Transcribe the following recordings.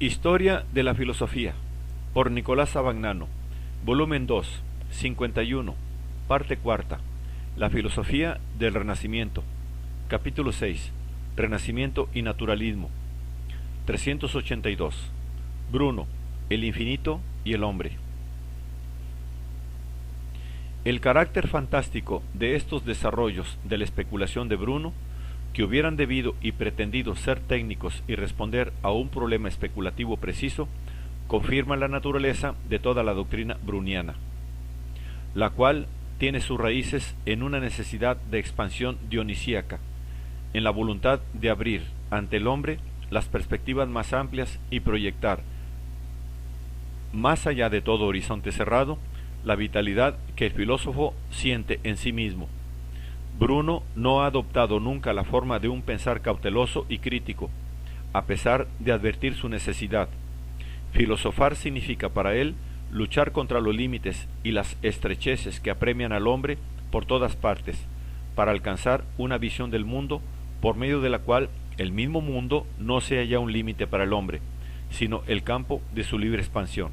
Historia de la filosofía, por Nicolás Abagnano, volumen 2, 51, parte cuarta. La filosofía del Renacimiento, capítulo 6, Renacimiento y naturalismo. 382. Bruno, el infinito y el hombre. El carácter fantástico de estos desarrollos de la especulación de Bruno, que hubieran debido y pretendido ser técnicos y responder a un problema especulativo preciso, confirma la naturaleza de toda la doctrina bruniana, la cual tiene sus raíces en una necesidad de expansión dionisíaca, en la voluntad de abrir ante el hombre las perspectivas más amplias y proyectar, más allá de todo horizonte cerrado, la vitalidad que el filósofo siente en sí mismo. Bruno no ha adoptado nunca la forma de un pensar cauteloso y crítico, a pesar de advertir su necesidad. Filosofar significa para él luchar contra los límites y las estrecheces que apremian al hombre por todas partes, para alcanzar una visión del mundo por medio de la cual el mismo mundo no sea ya un límite para el hombre, sino el campo de su libre expansión.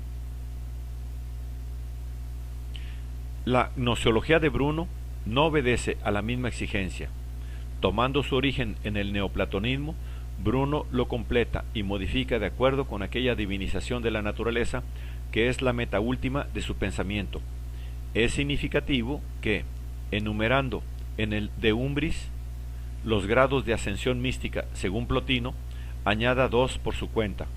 La gnoseología de Bruno no obedece a la misma exigencia. Tomando su origen en el neoplatonismo, Bruno lo completa y modifica de acuerdo con aquella divinización de la naturaleza que es la meta última de su pensamiento. Es significativo que, enumerando en el De Umbris los grados de ascensión mística según Plotino, añada dos por su cuenta: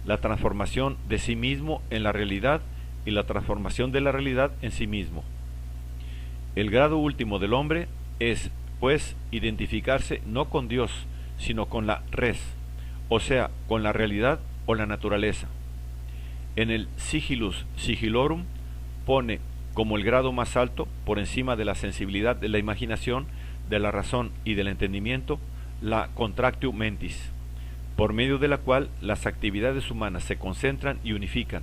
la transformación de sí mismo en la realidad y la transformación de la realidad en sí mismo. El grado último del hombre es, pues, identificarse no con Dios, sino con la res, o sea, con la realidad o la naturaleza. En el Sigillus Sigilorum pone como el grado más alto, por encima de la sensibilidad de la imaginación, de la razón y del entendimiento, la contractio mentis, por medio de la cual las actividades humanas se concentran y unifican,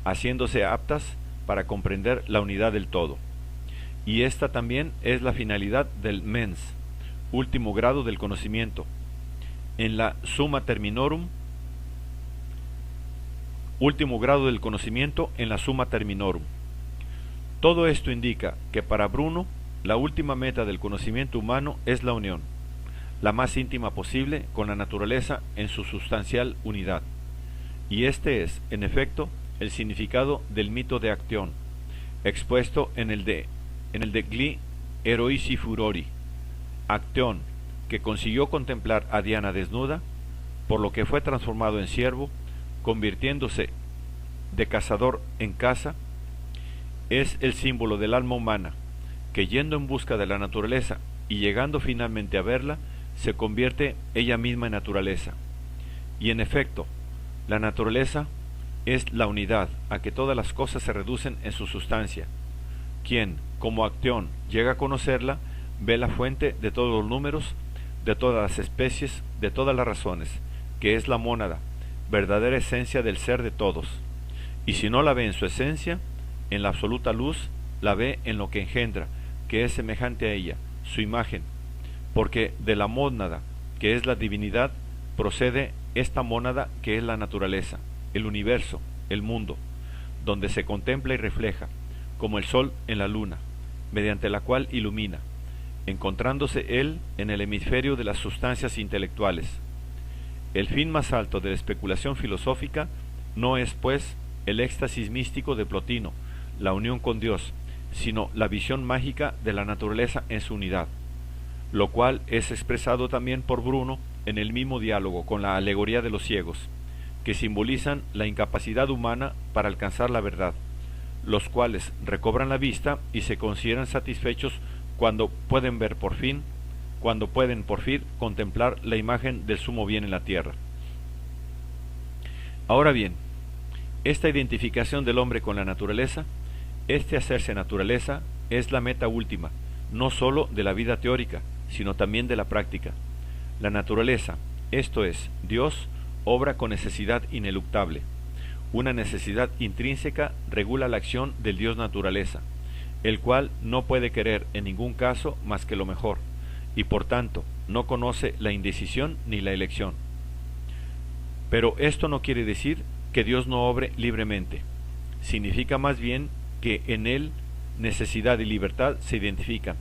haciéndose aptas para comprender la unidad del todo. Y esta también es la finalidad del mens, último grado del conocimiento. En la Summa Terminorum, último grado del conocimiento en la Summa Terminorum. Todo esto indica que para Bruno la última meta del conocimiento humano es la unión, la más íntima posible con la naturaleza en su sustancial unidad. Y este es, en efecto, el significado del mito de Acteón, expuesto en el de Gli Heroici Furori. Acteón, que consiguió contemplar a Diana desnuda, por lo que fue transformado en siervo, convirtiéndose de cazador en caza, es el símbolo del alma humana, que yendo en busca de la naturaleza y llegando finalmente a verla, se convierte ella misma en naturaleza. Y en efecto, la naturaleza es la unidad a que todas las cosas se reducen en su sustancia. Quien, como Acteón, llega a conocerla, ve la fuente de todos los números, de todas las especies, de todas las razones, que es la mónada, verdadera esencia del ser de todos. Y si no la ve en su esencia, en la absoluta luz, la ve en lo que engendra, que es semejante a ella, su imagen, porque de la mónada, que es la divinidad, procede esta mónada que es la naturaleza, el universo, el mundo, donde se contempla y refleja, como el sol en la luna, mediante la cual ilumina, encontrándose él en el hemisferio de las sustancias intelectuales. El fin más alto de la especulación filosófica no es, pues, el éxtasis místico de Plotino, la unión con Dios, sino la visión mágica de la naturaleza en su unidad, lo cual es expresado también por Bruno en el mismo diálogo con la alegoría de los ciegos, que simbolizan la incapacidad humana para alcanzar la verdad, los cuales recobran la vista y se consideran satisfechos cuando pueden por fin contemplar la imagen del sumo bien en la tierra. Ahora bien, esta identificación del hombre con la naturaleza, este hacerse naturaleza, es la meta última, no sólo de la vida teórica, sino también de la práctica. La naturaleza, esto es, Dios, obra con necesidad ineluctable. Una necesidad intrínseca regula la acción del Dios naturaleza, el cual no puede querer en ningún caso más que lo mejor, y por tanto no conoce la indecisión ni la elección. Pero esto no quiere decir que Dios no obre libremente. Significa más bien que en Él necesidad y libertad se identifican.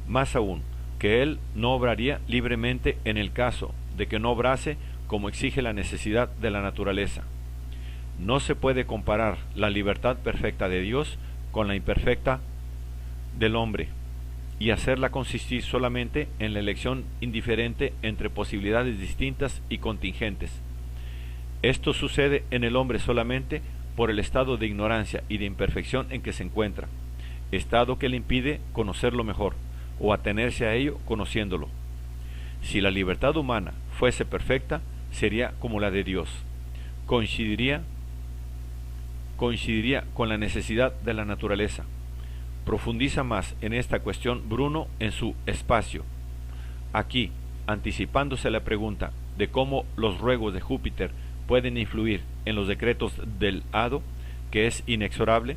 Más aún, que Él no obraría libremente en el caso de que no obrase como exige la necesidad de la naturaleza. No se puede comparar la libertad perfecta de Dios con la imperfecta del hombre y hacerla consistir solamente en la elección indiferente entre posibilidades distintas y contingentes. Esto sucede en el hombre solamente por el estado de ignorancia y de imperfección en que se encuentra, estado que le impide conocerlo mejor o atenerse a ello conociéndolo. Si la libertad humana fuese perfecta, sería como la de Dios. Coincidiría con la necesidad de la naturaleza. Profundiza más en esta cuestión Bruno en su Espacio. Aquí, anticipándose a la pregunta de cómo los ruegos de Júpiter pueden influir en los decretos del hado, que es inexorable,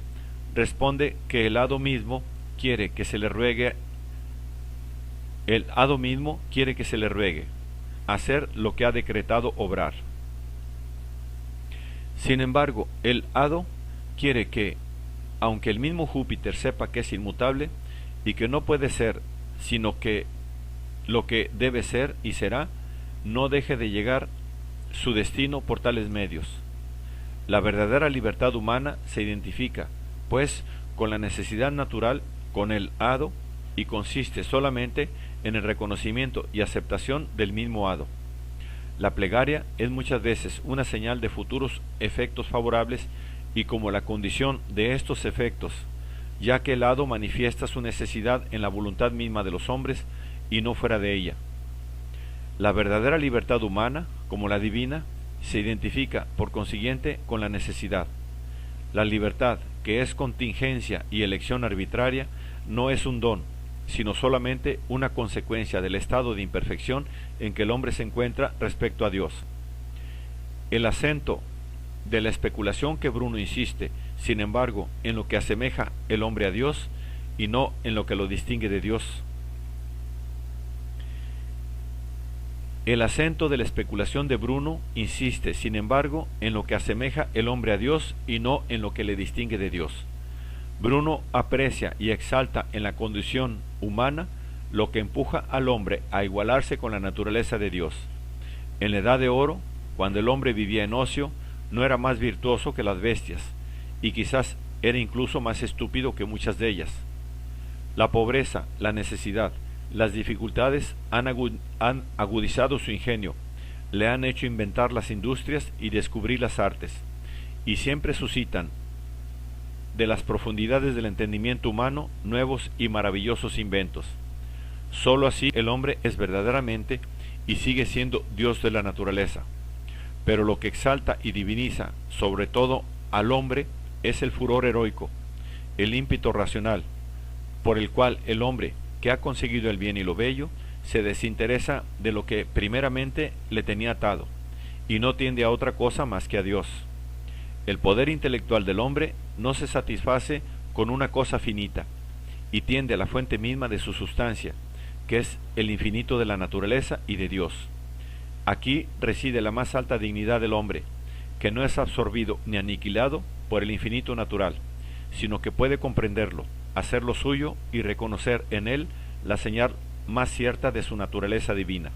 responde que el hado mismo quiere que se le ruegue hacer lo que ha decretado obrar. Sin embargo, el hado quiere que, aunque el mismo Júpiter sepa que es inmutable y que no puede ser sino que lo que debe ser y será, no deje de llegar su destino por tales medios. La verdadera libertad humana se identifica, pues, con la necesidad natural, con el hado, y consiste solamente en el reconocimiento y aceptación del mismo hado. La plegaria es muchas veces una señal de futuros efectos favorables y como la condición de estos efectos, ya que el hado manifiesta su necesidad en la voluntad misma de los hombres y no fuera de ella. La verdadera libertad humana, como la divina, se identifica por consiguiente con la necesidad. La libertad, que es contingencia y elección arbitraria, no es un don, sino solamente una consecuencia del estado de imperfección en que el hombre se encuentra respecto a Dios. El acento de la especulación que Bruno insiste, sin embargo, en lo que asemeja el hombre a Dios y no en lo que lo distingue de Dios. El acento de la especulación de Bruno insiste, sin embargo, en lo que asemeja el hombre a Dios y no en lo que le distingue de Dios. Bruno aprecia y exalta en la condición humana lo que empuja al hombre a igualarse con la naturaleza de Dios. En la Edad de Oro, cuando el hombre vivía en ocio, no era más virtuoso que las bestias, y quizás era incluso más estúpido que muchas de ellas. La pobreza, la necesidad, las dificultades han agudizado su ingenio, le han hecho inventar las industrias y descubrir las artes, y siempre suscitan de las profundidades del entendimiento humano nuevos y maravillosos inventos. Sólo así el hombre es verdaderamente y sigue siendo Dios de la naturaleza. Pero lo que exalta y diviniza sobre todo al hombre es el furor heroico, el ímpetu racional, por el cual el hombre que ha conseguido el bien y lo bello se desinteresa de lo que primeramente le tenía atado y no tiende a otra cosa más que a Dios. El poder intelectual del hombre no se satisface con una cosa finita y tiende a la fuente misma de su sustancia, que es el infinito de la naturaleza y de Dios. Aquí reside la más alta dignidad del hombre, que no es absorbido ni aniquilado por el infinito natural, sino que puede comprenderlo, hacerlo suyo y reconocer en él la señal más cierta de su naturaleza divina.